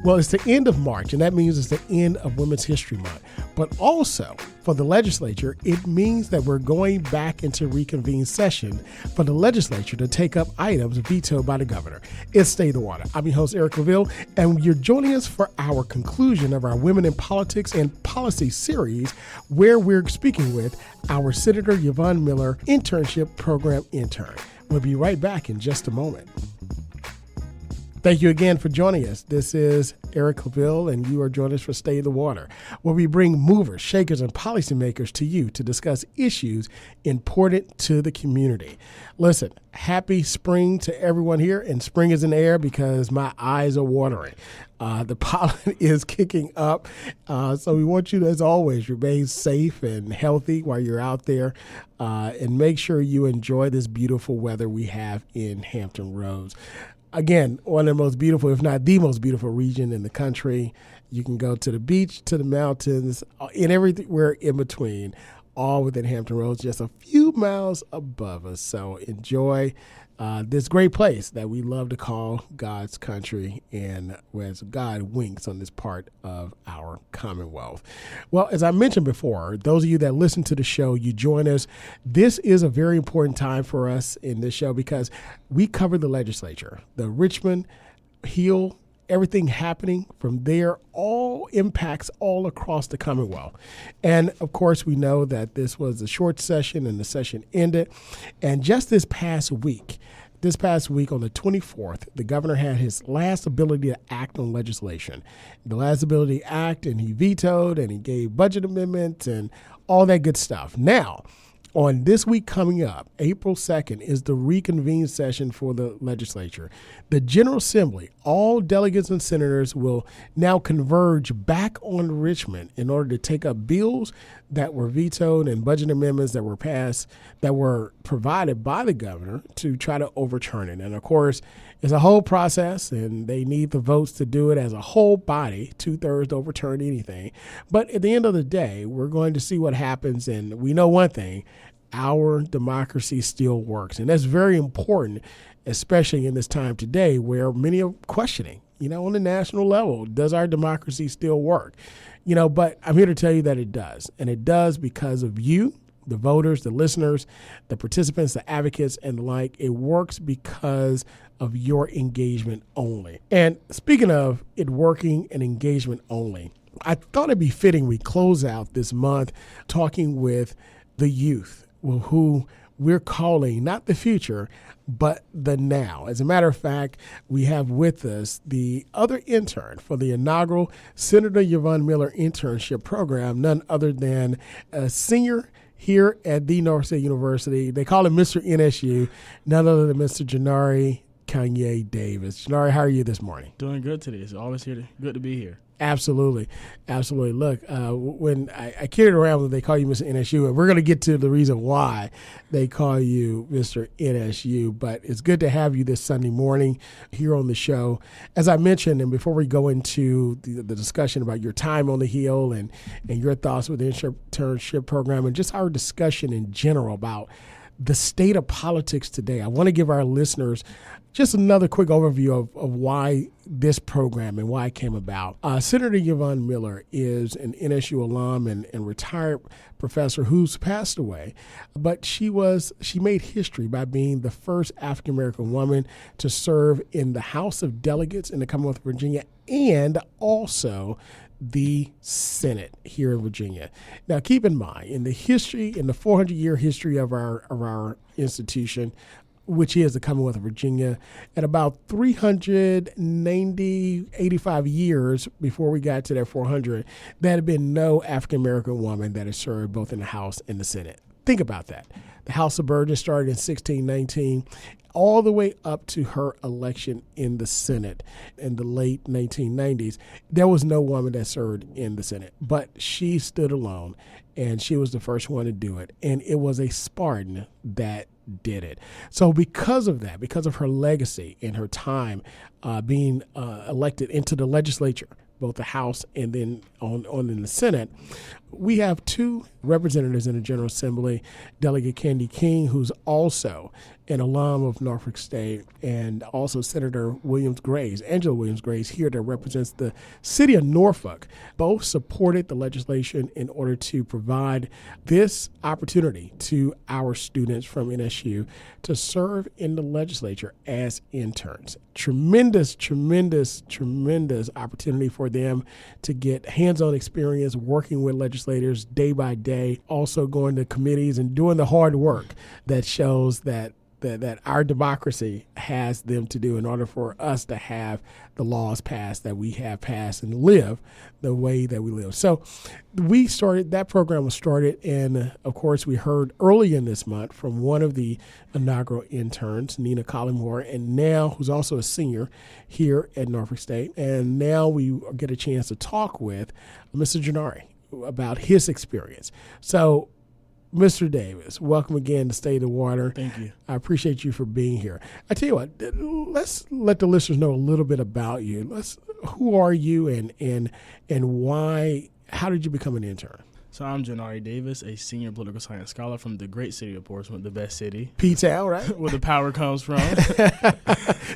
Well, it's the end of March, and that means it's the end of Women's History Month. But also, for the legislature, it means that we're going back into reconvened session for the legislature to take up items vetoed by the governor. It's Stay the Water. I'm your host, Eric LaVille, and you're joining us for our conclusion of our Women in Politics and Policy series, where we're speaking with our Senator Yvonne Miller, Internship Program Intern. We'll be right back in just a moment. Thank you again for joining us. This is Eric LaVille, and you are joining us for Stay the Water, where we bring movers, shakers, and policymakers to you to discuss issues important to the community. Listen, happy spring to everyone here, and spring is in the air because my eyes are watering. The pollen is kicking up, so we want you to, as always, remain safe and healthy while you're out there, and make sure you enjoy this beautiful weather we have in Hampton Roads. Again, one of the most beautiful, if not the most beautiful region in the country. You can go to the beach, to the mountains, and everywhere in between, all within Hampton Roads, just a few miles above us. So enjoy this great place that we love to call God's country, and as God winks on this part of our Commonwealth. Well, as I mentioned before, those of you that listen to the show, you join us. This is a very important time for us in this show because we cover the legislature, the Richmond, Hill, everything happening from there, all impacts all across the Commonwealth. And of course, we know that this was a short session and the session ended. And just this past week on the 24th, the governor had his last ability to act on legislation. The last ability to act, and he vetoed, and he gave budget amendments and all that good stuff. Now, on this week coming up, April 2nd, is the reconvened session for the legislature. The General Assembly, all delegates and senators will now converge back on Richmond in order to take up bills that were vetoed and budget amendments that were passed, that were provided by the governor to try to overturn it. And of course, it's a whole process, and they need the votes to do it as a whole body, 2/3 to overturn anything. But at the end of the day, we're going to see what happens, and we know one thing: our democracy still works. And that's very important, especially in this time today where many are questioning, on the national level, does our democracy still work? But I'm here to tell you that it does. And it does because of you, the voters, the listeners, the participants, the advocates, and the like. It works because of your engagement only. And speaking of it working and engagement only, I thought it'd be fitting we close out this month talking with the youth, who we're calling not the future, but the now. As a matter of fact, we have with us the other intern for the inaugural Senator Yvonne Miller Internship Program, none other than a senior here at the North State University. They call him Mr. NSU, none other than Mr. Janari Kanye Davis. Janari, how are you this morning? Doing good today. It's always good to be here. Absolutely. Absolutely. Look, when I carried around when they call you Mr. NSU, and we're going to get to the reason why they call you Mr. NSU, but it's good to have you this Sunday morning here on the show. As I mentioned, and before we go into the discussion about your time on the Hill and your thoughts with the internship program and just our discussion in general about the state of politics today, I want to give our listeners just another quick overview of why this program and why it came about. Senator Yvonne Miller is an NSU alum and retired professor who's passed away, but she made history by being the first African-American woman to serve in the House of Delegates in the Commonwealth of Virginia and also the Senate here in Virginia. Now, keep in mind, in the 400-year history of our institution, which is the Commonwealth of Virginia, at about 85 years before we got to that 400, there had been no African-American woman that has served both in the House and the Senate. Think about that. The House of Burgesses started in 1619, all the way up to her election in the Senate in the late 1990s. There was no woman that served in the Senate, but she stood alone, and she was the first one to do it. And it was a Spartan that did it. So because of that, because of her legacy and her time being elected into the legislature, both the House and then on in the Senate, we have two representatives in the General Assembly, Delegate Candy King, who's also an alum of Norfolk State, and also Senator Angela Williams Graves here that represents the city of Norfolk, both supported the legislation in order to provide this opportunity to our students from NSU to serve in the legislature as interns. Tremendous opportunity for them to get hands-on experience working with legislators day by day, also going to committees and doing the hard work that shows that our democracy has them to do in order for us to have the laws passed that we have passed and live the way that we live. So that program was started, and of course we heard early in this month from one of the inaugural interns, Nina Collymore, and now who's also a senior here at Norfolk State. And now we get a chance to talk with Mr. Gennari about his experience. So Mr. Davis, welcome again to State of the Water. Thank you. I appreciate you for being here. I tell you what, let's let the listeners know a little bit about you. Who are you and why? How did you become an intern? So I'm Gennari Davis, a senior political science scholar from the great city of Portsmouth, the best city. P-Town, right? Where the power comes from.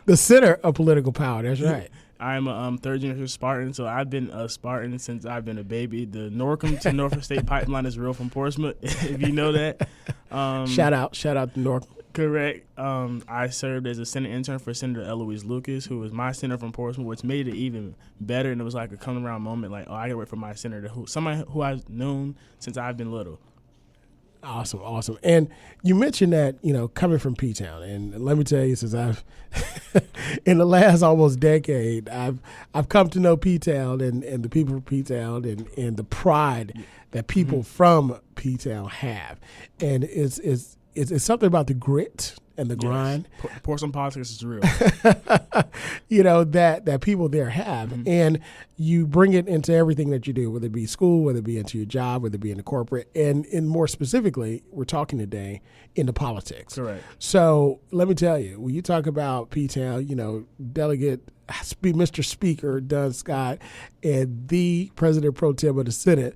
The center of political power, that's right. I'm a third generation Spartan, so I've been a Spartan since I've been a baby. The Norcom to Norfolk State pipeline is real from Portsmouth, if you know that. Shout out to Norcom. Correct. I served as a Senate intern for Senator Eloise Lucas, who was my senator from Portsmouth, which made it even better. And it was like a come around moment, like, I got to work for my senator, somebody who I've known since I've been little. Awesome. And you mentioned that, coming from P-Town. And let me tell you, since I've, in the last almost decade, I've come to know P-Town and the people from P-Town and the pride that people from P-Town have. And it's something about the grit and the grind. Portsmouth politics is real. That people there have. Mm-hmm. And you bring it into everything that you do, whether it be school, whether it be into your job, whether it be in the corporate. And more specifically, we're talking today into politics. Correct. So let me tell you, when you talk about P-Town, Delegate Mr. Speaker Dunn Scott and the President Pro Tem of the Senate,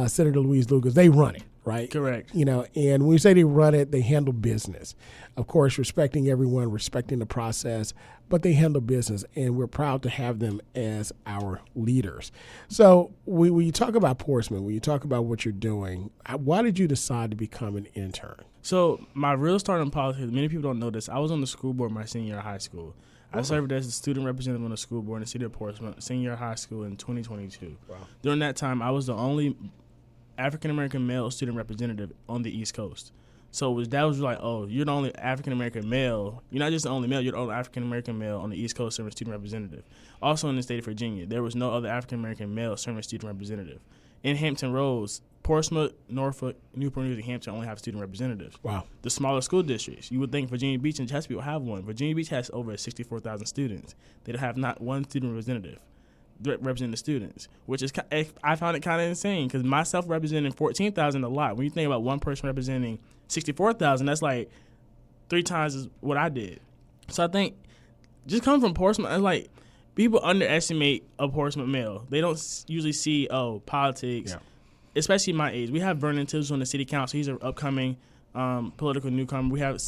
Senator Louise Lucas, they run it. Right? Correct. And when we say they run it, they handle business. Of course, respecting everyone, respecting the process, but they handle business, and we're proud to have them as our leaders. So when you talk about Portsmouth, when you talk about what you're doing, why did you decide to become an intern? So my real start in politics, many people don't know this, I was on the school board my senior year of high school. I served as a student representative on the school board in the city of Portsmouth, senior year of high school in 2022. Wow. During that time, I was the only African-American male student representative on the East Coast. So that was like, oh, you're the only African-American male. You're not just the only male, you're the only African-American male on the East Coast serving student representative. Also in the state of Virginia, there was no other African-American male serving student representative. In Hampton Roads, Portsmouth, Norfolk, Newport News, and Hampton only have student representatives. Wow. The smaller school districts, you would think Virginia Beach and Chesapeake will have one. Virginia Beach has over 64,000 students. They don't have not one student representative representing the students, which is, I found it kind of insane because myself representing 14,000 a lot. When you think about one person representing 64,000, that's like 3 times what I did. So I think just coming from Portsmouth, it's like people underestimate a Portsmouth male. They don't usually see, politics, especially my age. We have Vernon Tibbs on the city council. He's an upcoming political newcomer. We have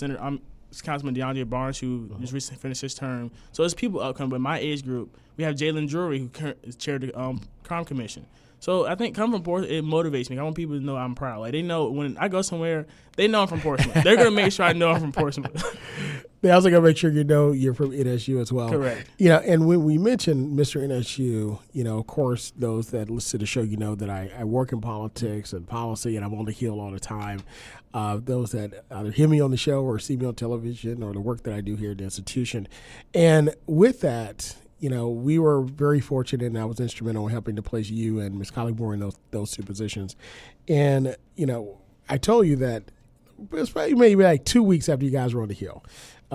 Councilman DeAndre Barnes, who just recently finished his term. So it's people upcoming. But my age group, we have Jalen Drury, who is chaired the crime commission. So I think coming from Portsmouth, it motivates me. I want people to know I'm proud. Like, they know when I go somewhere, they know I'm from Portsmouth. They're going to make sure I know I'm from Portsmouth. They also got to make sure you're from NSU as well. Correct. And when we mention Mr. NSU, of course, those that listen to the show, that I work in politics and policy, and I'm on the Hill all the time. Those that either hear me on the show or see me on television or the work that I do here at the institution. And with that, we were very fortunate, and I was instrumental in helping to place you and Ms. Collymore in those 2 positions. And, I told you that it was probably maybe like 2 weeks after you guys were on the Hill.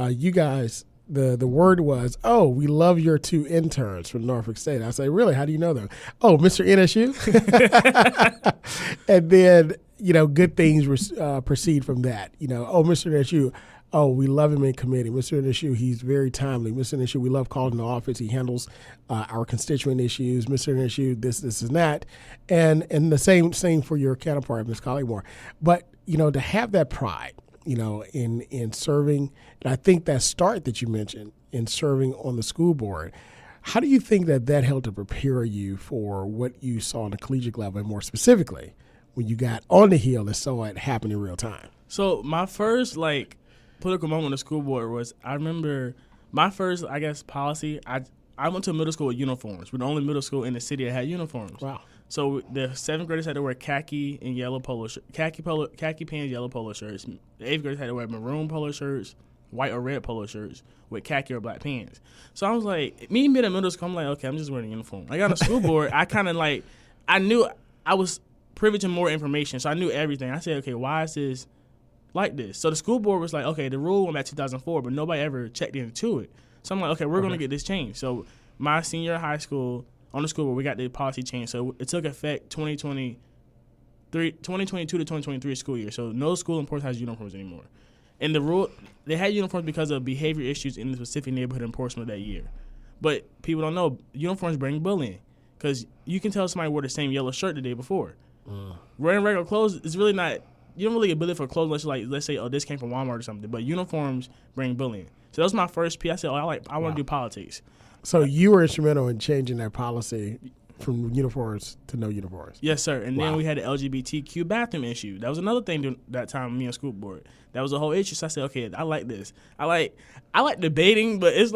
You guys, the word was, oh, we love your 2 interns from Norfolk State. I say, really? How do you know them? Oh, Mr. NSU? And then, good things proceed from that. Oh, Mr. NSU, oh, we love him in committee. Mr. NSU, he's very timely. Mr. NSU, we love calling the office. He handles our constituent issues. Mr. NSU, this, and that. And the same for your counterpart, Ms. Collymore. But, to have that pride, in serving. And I think that start that you mentioned in serving on the school board, how do you think that helped to prepare you for what you saw on the collegiate level, and more specifically, when you got on the Hill and saw it happen in real time? So my first political moment on the school board was, I remember my first, I guess, policy. I went to a middle school with uniforms. We're the only middle school in the city that had uniforms. Wow. So the seventh graders had to wear khaki and yellow khaki pants, yellow polo shirts. The eighth graders had to wear maroon polo shirts, white or red polo shirts with khaki or black pants. So I was like, me being in middle school, I'm like, okay, I'm just wearing a uniform. I got on the school board. I kind of I knew I was privy to more information, so I knew everything. I said, okay, why is this like this? So the school board was like, okay, the rule went back 2004, but nobody ever checked into it. So I'm like, okay, we're going to get this changed. So my senior high school, on the school board, we got the policy changed. So it took effect 2022 to 2023 school year. So no school in Port has uniforms anymore. And the rule, they had uniforms because of behavior issues in the specific neighborhood in Portsmouth that year. But people don't know, uniforms bring bullying, because you can tell somebody wore the same yellow shirt the day before. Wearing regular clothes is really not, you don't really get bullied for clothes unless let's say, oh, this came from Walmart or something. But uniforms bring bullying. So that was my first piece. I said, I want to do politics. So you were instrumental in changing that policy from uniforms to no uniforms. Yes, sir. And then we had the LGBTQ bathroom issue. That was another thing during that time, me and school board. That was a whole issue. So I said, okay, I like this. I like debating, but it's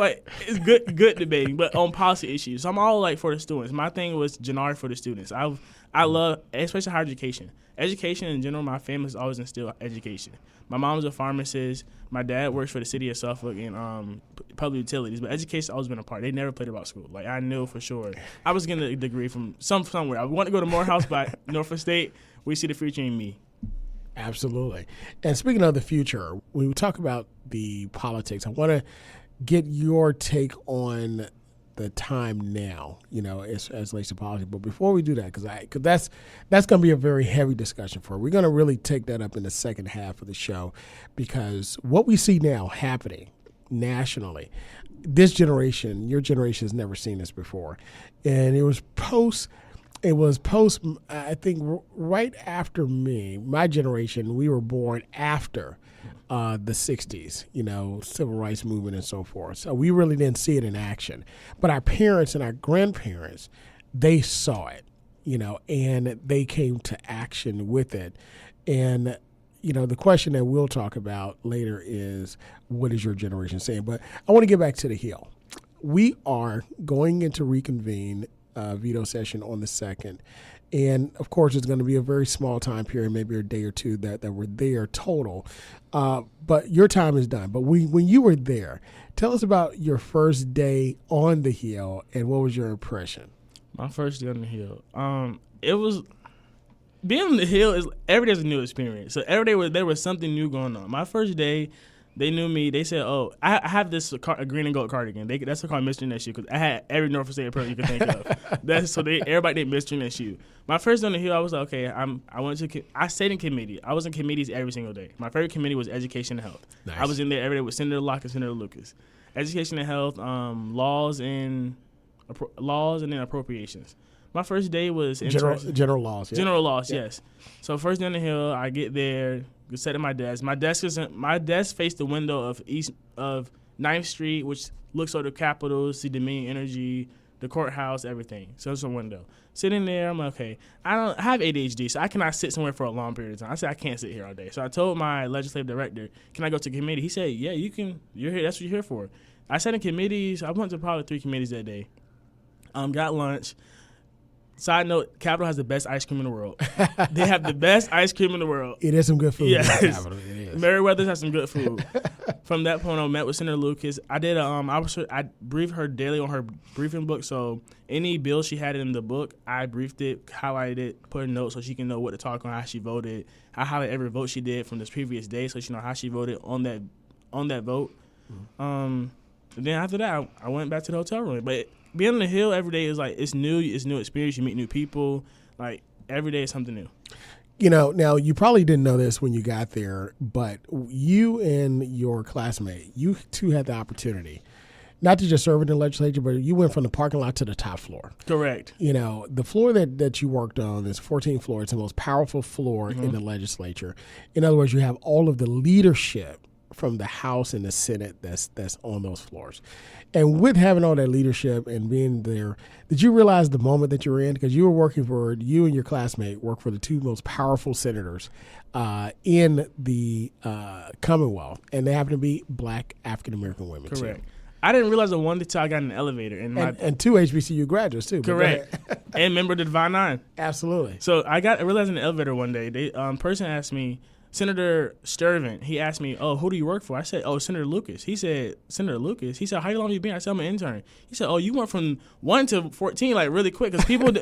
good debating, but on policy issues. So I'm all for the students. My thing was Janari for the students. I love, especially higher education. Education in general, my family has always instilled education. My mom's a pharmacist. My dad works for the city of Suffolk in public utilities, but education's always been a part. They never played about school. I knew for sure. I was getting a degree from somewhere. I wanted to go to Morehouse, but Norfolk State, we see the future in me. Absolutely. And speaking of the future, when we talk about the politics, I want to get your take on the time now, as relates to politics. But before we do that, because that's going to be a very heavy discussion for. We're going to really take that up in the second half of the show, because what we see now happening nationally, this generation, your generation has never seen this before, and it was post. I think, right after me, my generation. We were born after the 60s, civil rights movement and so forth. So we really didn't see it in action. But our parents and our grandparents, they saw it, and they came to action with it. And, the question that we'll talk about later is, what is your generation saying? But I want to get back to the Hill. We are going into reconvene veto session on the 2nd. And, of course, it's going to be a very small time period, maybe a day or two that we're there total. But your time is done. But when you were there, tell us about your first day on the Hill and what was your impression? My first day on the Hill. It was – being on the Hill, every day is a new experience. So every day there was something new going on. My first day – they knew me. They said, "Oh, I have this a green and gold cardigan." That's called Mystery Nest shoe, because I had every Norfolk State apparel you could think of. Everybody did Mystery Nest shoe. My first day on the Hill, I was like, okay, I stayed in committee. I was in committees every single day. My favorite committee was Education and Health. Nice. I was in there every day with Senator Locke and Senator Lucas. Education and Health, laws and then appropriations. My first day was general laws. Yeah. General laws, yeah. Yes. So first day on the Hill, I get there, sit at my desk. My desk faced the window of 9th Street, which looks over the Capitol, see Dominion Energy, the courthouse, everything. So it's a window. Sitting there, I'm like, okay, I have ADHD, so I cannot sit somewhere for a long period of time. I said I can't sit here all day. So I told my legislative director, can I go to committee? He said, yeah, you can. You're here. That's what you're here for. I sat in committees. I went to probably 3 committees that day. Got lunch. Side note, Capitol has the best ice cream in the world. They have the best ice cream in the world. It is some good food. Yes. In Capitol. It is. Meriwether's has some good food. From that point on, I met with Senator Lucas. I did I briefed her daily on her briefing book. So any bill she had in the book, I briefed it, highlighted it, put a note so she can know what to talk on, how she voted. I highlighted every vote she did from this previous day so she know how she voted on that vote. Mm-hmm. Then after that, I went back to the hotel room. But being on the Hill every day is it's new experience. You meet new people. Every day is something new. Now you probably didn't know this when you got there, but you and your classmate, you two had the opportunity not to just serve in the legislature, but you went from the parking lot to the top floor. Correct. The floor that you worked on is 14th floor. It's the most powerful floor in the legislature. In other words, you have all of the leadership from the House and the Senate that's on those floors. And with having all that leadership and being there, did you realize the moment that you were in? Because you and your classmate worked for the two most powerful senators in the Commonwealth, and they happen to be black African-American women. Correct. Too. I didn't realize it one until I got in the elevator. And two HBCU graduates, too. Correct. And member of the Divine Nine. Absolutely. So I realized in the elevator one day, person asked me, Senator Sturvant, he asked me, oh, who do you work for? I said, oh, Senator Lucas. He said, Senator Lucas? He said, how long have you been? I said, I'm an intern. He said, oh, you went from 1 to 14 like really quick because people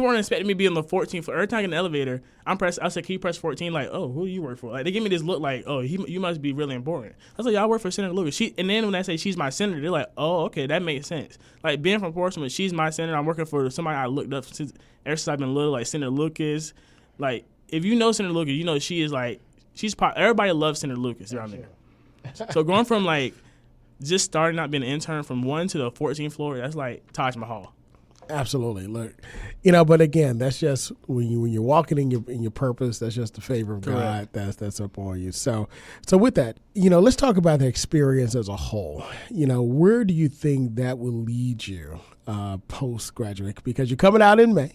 weren't expecting me to be on the 14th floor. Every time I get in the elevator, I said, can you press 14? Like, oh, who do you work for? Like, they give me this look like, oh, you must be really important. I was like, I work for Senator Lucas. And then when I say she's my senator, they're like, oh, okay, that makes sense. Like, being from Portsmouth, she's my senator. I'm working for somebody I looked up ever since I've been little, like Senator Lucas. Like, if you know Senator Lucas, you know she is like, everybody loves Senator Lucas around there. So going from like just starting out being an intern from 1 to the 14th floor, that's like Taj Mahal. Absolutely. Look, but again, that's just when you're walking in your purpose, that's just the favor of God that's up on you. So with that, let's talk about the experience as a whole. Where do you think that will lead you post-graduate? Because you're coming out in May.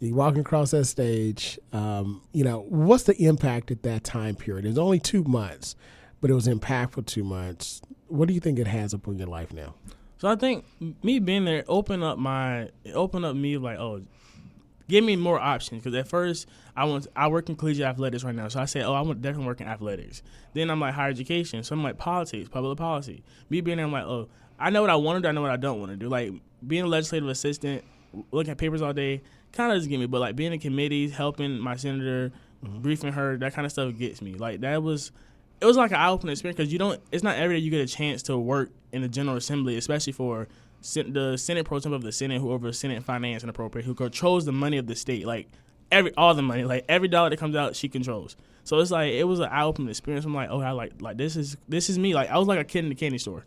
You're walking across that stage. What's the impact at that time period? It's only 2 months, but it was impactful 2 months. What do you think it has upon your life now? So I think me being there opened up me like, oh, give me more options. Because at first I work in collegiate athletics right now. So I said, oh, I want definitely work in athletics. Then I'm like higher education. So I'm like politics, public policy. Me being there, I'm like, oh, I know what I want to do. I know what I don't want to do. Like being a legislative assistant, looking at papers all day, kind of just get me, but like being in committees, helping my senator, briefing her, that kind of stuff gets me. Like it was like an eye-opening experience because it's not every day you get a chance to work in the General Assembly, especially for the Senate Pro Tem of the Senate, who over Senate Finance and Appropriate, who controls the money of the state, like all the money, like every dollar that comes out, she controls. So it's like it was an eye-opening experience. I'm like, oh, I like this is me. Like I was like a kid in the candy store.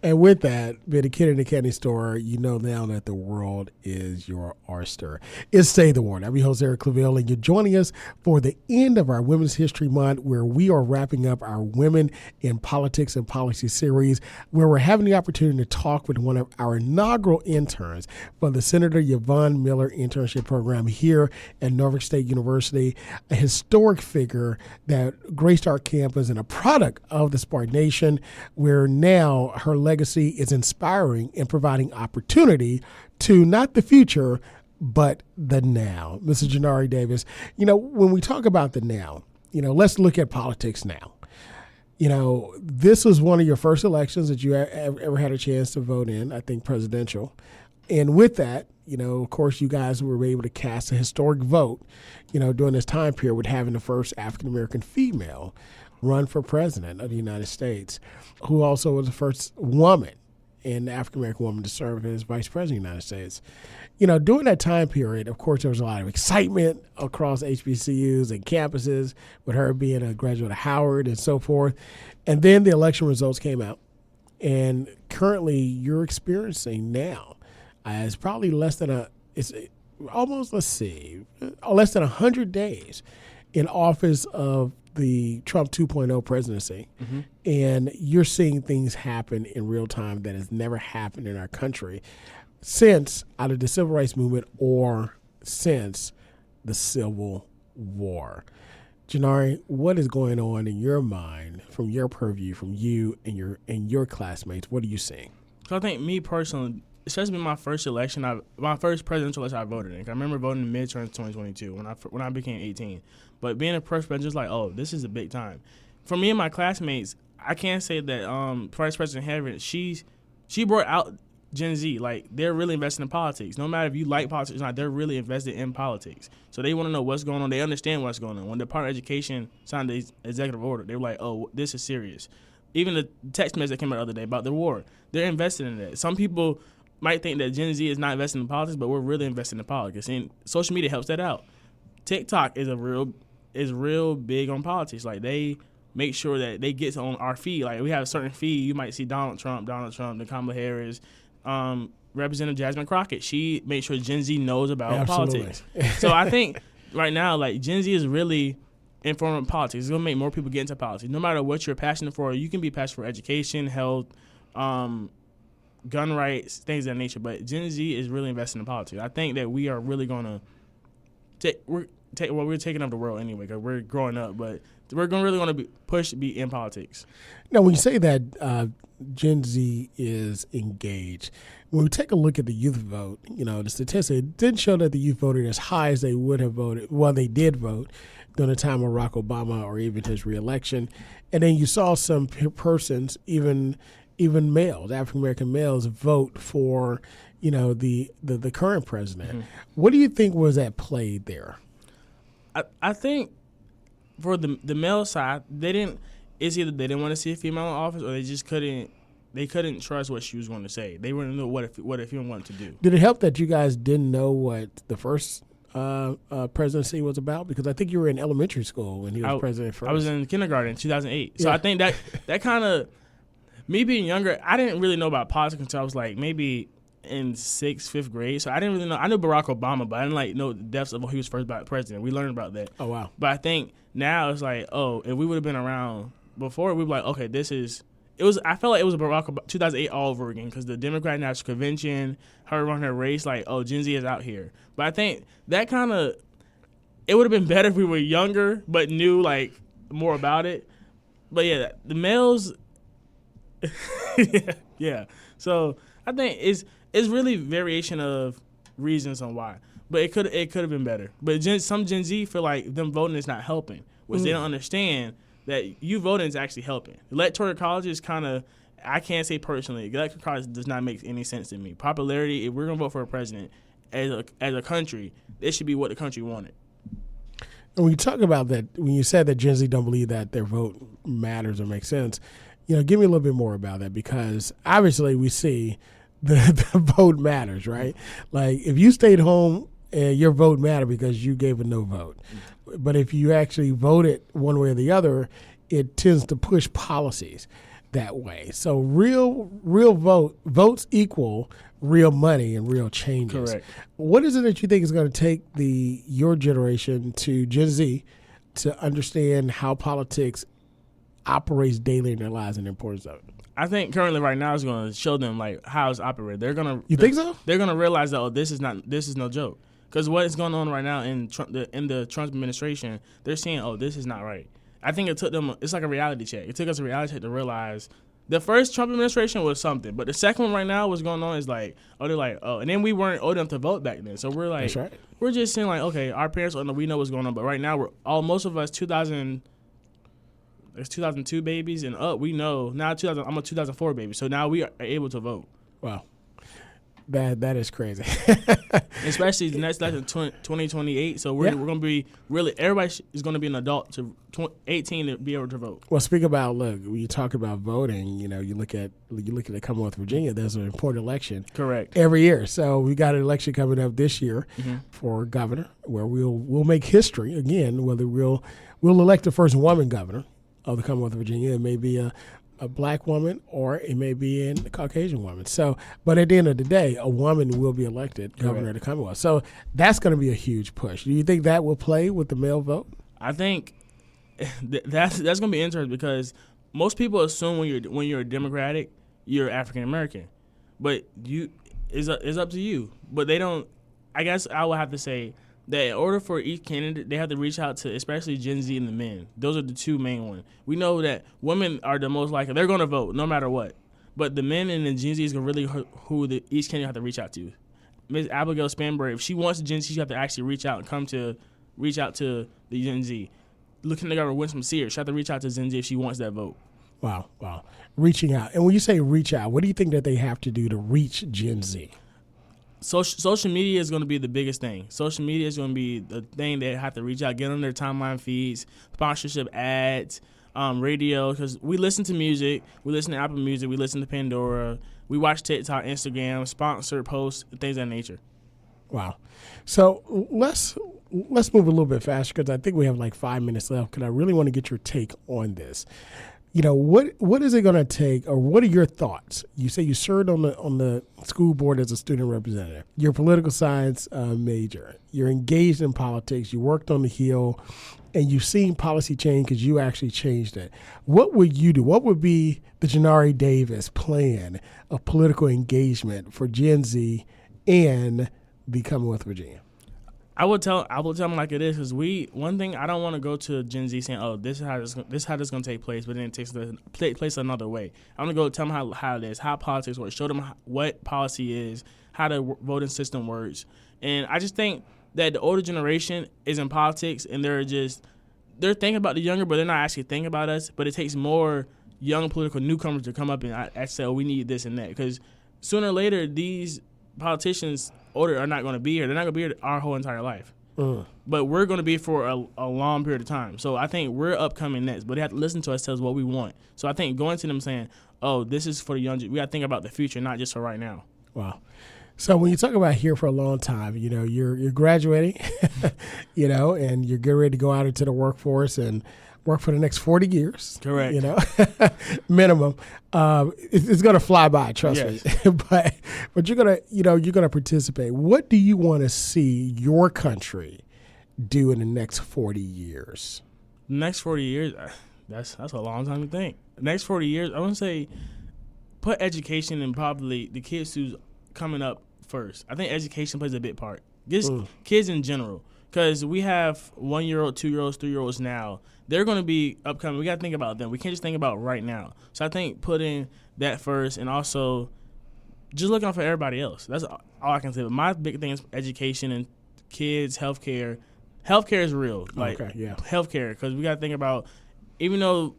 And with that, being a kid in the candy store, you know now that the world is your oyster. It's Say the Word. I'm your host, Eric Claville, and you're joining us for the end of our Women's History Month, where we are wrapping up our Women in Politics and Policy series, where we're having the opportunity to talk with one of our inaugural interns for the Senator Yvonne Miller Internship Program here at Norfolk State University, a historic figure that graced our campus and a product of the Spark Nation, where now her legacy is inspiring and providing opportunity to not the future, but the now. Mrs. Janari Davis, when we talk about the now, let's look at politics now. This was one of your first elections that you ever had a chance to vote in, I think presidential. And with that, of course, you guys were able to cast a historic vote, during this time period with having the first African-American female run for president of the United States, who also was the first woman and African-American woman to serve as vice president of the United States. During that time period, of course, there was a lot of excitement across HBCUs and campuses with her being a graduate of Howard and so forth. And then the election results came out. And currently you're experiencing now is probably less than 100 days in office of the Trump 2.0 presidency. Mm-hmm. And you're seeing things happen in real time that has never happened in our country since either the Civil Rights Movement or since the Civil War. Janari, what is going on in your mind, from your purview, from you and your classmates? What are you seeing? So I think me personally, especially my first election, my first presidential election I voted in. I remember voting in midterms 2022 when I became 18. But being a first president, just like, oh, this is a big time. For me and my classmates, I can't say that Vice President Harris, she brought out Gen Z. Like, they're really invested in politics. No matter if you like politics or not, they're really invested in politics. So they want to know what's going on. They understand what's going on. When the Department of Education signed the executive order, they were like, oh, this is serious. Even the text message that came out the other day about the war, they're invested in that. Some people might think that Gen Z is not invested in politics, but we're really invested in politics. And social media helps that out. TikTok is real big on politics. Like, they make sure that they get on our feed. Like, we have a certain feed. You might see Donald Trump, then Kamala Harris, Representative Jasmine Crockett. She makes sure Gen Z knows about politics. So I think right now, like, Gen Z is really informed politics. It's going to make more people get into politics. No matter what you're passionate for, you can be passionate for education, health, gun rights, things of that nature. But Gen Z is really investing in politics. I think that we are really going to we're taking up the world anyway, because we're growing up, but we're really going to be in politics. Now, when you say that Gen Z is engaged, when we take a look at the youth vote, the statistic didn't show that the youth voted as high as they would have voted. Well, they did vote during the time of Barack Obama or even his reelection. And then you saw some persons, even males, African-American males, vote for, the current president. Mm-hmm. What do you think was at play there? I think for the male side, it's either they didn't want to see a female in office, or they just couldn't trust what she was going to say. They wouldn't know what a female wanted to do. Did it help that you guys didn't know what the first presidency was about? Because I think you were in elementary school when he was president first. I was in kindergarten in 2008. So I think that kind of, me being younger, I didn't really know about politics until I was like maybe in 6th, 5th grade. So I didn't really know. I knew Barack Obama, but I didn't know the depths of he was first president. We learned about that. Oh, wow. But I think now it's like, if we would have been around before, we'd be like, okay, I felt like it was Barack Obama 2008 all over again, because the Democratic National Convention, her running her race, like, Gen Z is out here. But I think that kind of, it would have been better if we were younger but knew, like, more about it. But yeah, the males, yeah. So I think it's really variation of reasons on why. But it could have been better. But some Gen Z feel like them voting is not helping, which they don't understand that you voting is actually helping. Electoral college is kind of, I can't say personally, electoral college does not make any sense to me. Popularity, if we're going to vote for a president as a country, it should be what the country wanted. And when you talk about that, when you said that Gen Z don't believe that their vote matters or makes sense, give me a little bit more about that, because obviously we see the vote matters, right? Like, if you stayed home, your vote mattered because you gave a no vote. But if you actually voted one way or the other, it tends to push policies that way. So real votes equal real money and real changes. Correct. What is it that you think is going to take your generation to Gen Z to understand how politics operates daily in their lives and the importance of it? I think currently right now is going to show them, like, how it's operated. You think so? They're going to realize that this is no joke. Because what is going on right now in the Trump administration, they're saying, this is not right. I think it took them, it's like a reality check. It took us a reality check to realize the first Trump administration was something, but the second one right now, what's going on is like, they're like, and then we weren't old enough to vote back then. So we're like, that's right. We're just saying, like, okay, our parents we know what's going on, but right now most of us 2002 babies and up, we know now. I'm a 2004 baby, so now we are able to vote. Wow. That is crazy. Especially the next election, 2028. So we're going to be really, everybody is going to be an adult to 18 to be able to vote. Well, speak about, when you talk about voting, you look at the Commonwealth of Virginia, there's an important election. Correct. Every year. So we got an election coming up this year for governor, where we'll make history again, whether we'll elect the first woman governor of the Commonwealth of Virginia. It may be a black woman, or it may be a Caucasian woman. So, but at the end of the day, a woman will be elected governor of the Commonwealth. So that's going to be a huge push. Do you think that will play with the male vote? I think that's going to be interesting, because most people assume when you're Democratic, you're African American, but it's up to you. But they don't. I guess I would have to say that in order for each candidate, they have to reach out to especially Gen Z and the men. Those are the two main ones. We know that women are the most likely. They're going to vote no matter what. But the men and the Gen Z is going to really who each candidate have to reach out to. Ms. Abigail Spanberg, if she wants Gen Z, she have to actually reach out and reach out to the Gen Z. Looking to governor Winsome Sears, she have to reach out to Gen Z if she wants that vote. Wow. Reaching out. And when you say reach out, what do you think that they have to do to reach Gen Z? Social media is going to be the biggest thing. Social media is going to be the thing they have to reach out, get on their timeline feeds, sponsorship ads, radio, because we listen to music, we listen to Apple Music, we listen to Pandora, we watch TikTok, Instagram, sponsored posts, things of that nature. Wow. So let's let's move a little bit faster because I think we have like 5 minutes left because I really want to get your take on this. What is it going to take, or what are your thoughts? You say you served on the school board as a student representative. You're a political science major. You're engaged in politics. You worked on the Hill, and you've seen policy change because you actually changed it. What would you do? What would be the Janari Davis plan of political engagement for Gen Z and the Commonwealth of Virginia? I will tell them like it is, because one thing, I don't want to go to Gen Z saying, oh, this is how this is going to take place, but then it takes place another way. I want to go tell them how it is, how politics works, show them what policy is, how the voting system works. And I just think that the older generation is in politics, and they're thinking about the younger, but they're not actually thinking about us. But it takes more young political newcomers to come up and say, oh, we need this and that. Because sooner or later, these politicians older are not going to be here. They're not going to be here our whole entire life. But we're going to be for a long period of time. So I think we're upcoming next, but they have to listen to us, tell us what we want. So I think going to them saying, oh, this is for the young, we got to think about the future, not just for right now. Wow. So when you talk about here for a long time, you're graduating, and you're getting ready to go out into the workforce and work for the next 40 years. Correct. Minimum. It's going to fly by, trust Yes. me. but you're going to participate. What do you want to see your country do in the next 40 years? The next 40 years, that's a long time to think. The next 40 years, I want to say put education and probably the kids who's coming up first. I think education plays a big part. Just kids in general. Because we have 1-year-old, 2-year-olds, 3-year-olds now. They're going to be upcoming. We got to think about them. We can't just think about right now. So I think putting that first, and also just looking out for everybody else. That's all I can say. But my big thing is education and kids, healthcare. Healthcare is real. Healthcare, because we got to think about, even though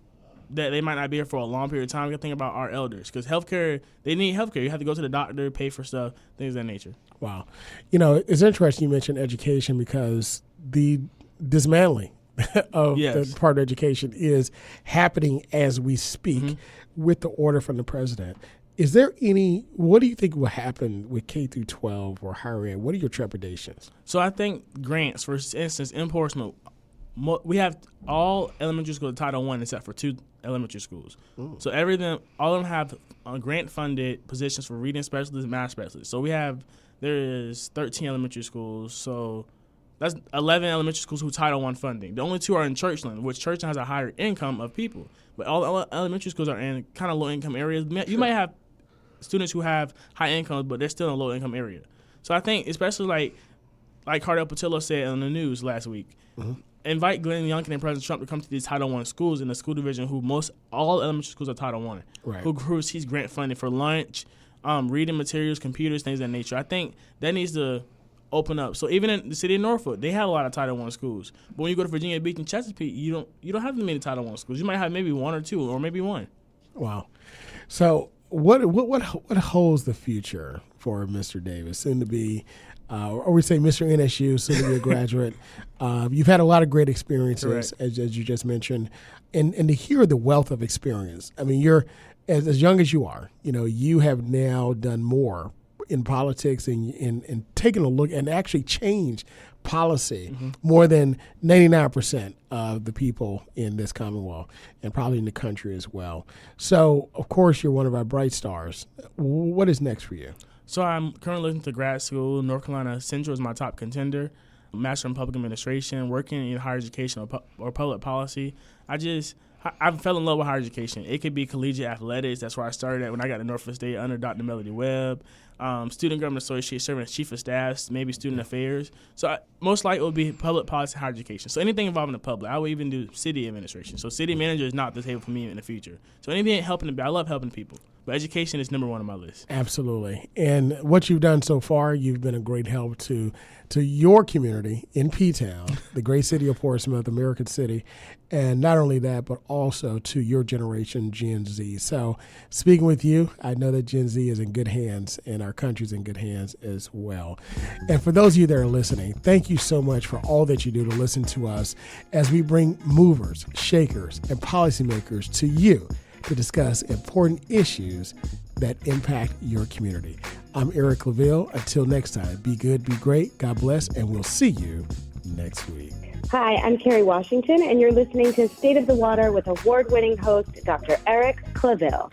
that they might not be here for a long period of time, we got to think about our elders. Because healthcare, they need healthcare. You have to go to the doctor, pay for stuff, things of that nature. Wow. It's interesting you mentioned education, because the dismantling of the part of education is happening as we speak with the order from the president. Is there what do you think will happen with K through 12 or higher ed? What are your trepidations? So I think grants, for instance, in Portsmouth, we have all elementary schools Title I except for 2 elementary schools. So all of them have grant-funded positions for reading specialists and math specialists. So there is 13 elementary schools, so that's 11 elementary schools who Title I funding. The only 2 are in Churchland, which Churchland has a higher income of people. But all elementary schools are in kind of low-income areas. You might have students who have high incomes, but they're still in a low-income area. So I think, especially like Cardell Patillo said on the news last week, invite Glenn Youngkin and President Trump to come to these Title I schools in the school division all elementary schools are Title I, right. who receives grant funding for lunch, reading materials, computers, things of that nature. I think that needs to open up. So even in the city of Norfolk, they have a lot of Title I schools. But when you go to Virginia Beach and Chesapeake, you don't have that many Title I schools. You might have maybe 1 or 2, or maybe 1. Wow. So what holds the future for Mr. Davis, soon to be, or we say Mr. NSU, soon to be a graduate? You've had a lot of great experiences, as you just mentioned, and to hear the wealth of experience. I mean, you're as young as you are. You have now done more in politics and taken a look and actually changed policy more than 99% of the people in this Commonwealth and probably in the country as well. So, of course, you're one of our bright stars. What is next for you? So I'm currently looking to grad school. North Carolina Central is my top contender. Master in Public Administration, working in higher education or public policy. I fell in love with higher education. It could be collegiate athletics. That's where I started at when I got to Norfolk State under Dr. Melody Webb. Student Government Associate, serving as Chief of Staff, maybe Student Affairs. So most likely it would be public policy, higher education. So anything involving the public. I would even do city administration. So city manager is not the table for me in the future. So anything helping, I love helping people. But education is number 1 on my list. Absolutely. And what you've done so far, you've been a great help to your community in P-Town, the great city of Portsmouth, American City. And not only that, but also to your generation, Gen Z. So speaking with you, I know that Gen Z is in good hands and our country's in good hands as well. And for those of you that are listening, thank you so much for all that you do to listen to us as we bring movers, shakers, and policymakers to you to discuss important issues that impact your community. I'm Eric LaVille. Until next time, be good, be great, God bless, and we'll see you next week. Hi, I'm Carrie Washington, and you're listening to State of the Water with award-winning host Dr. Eric Claville.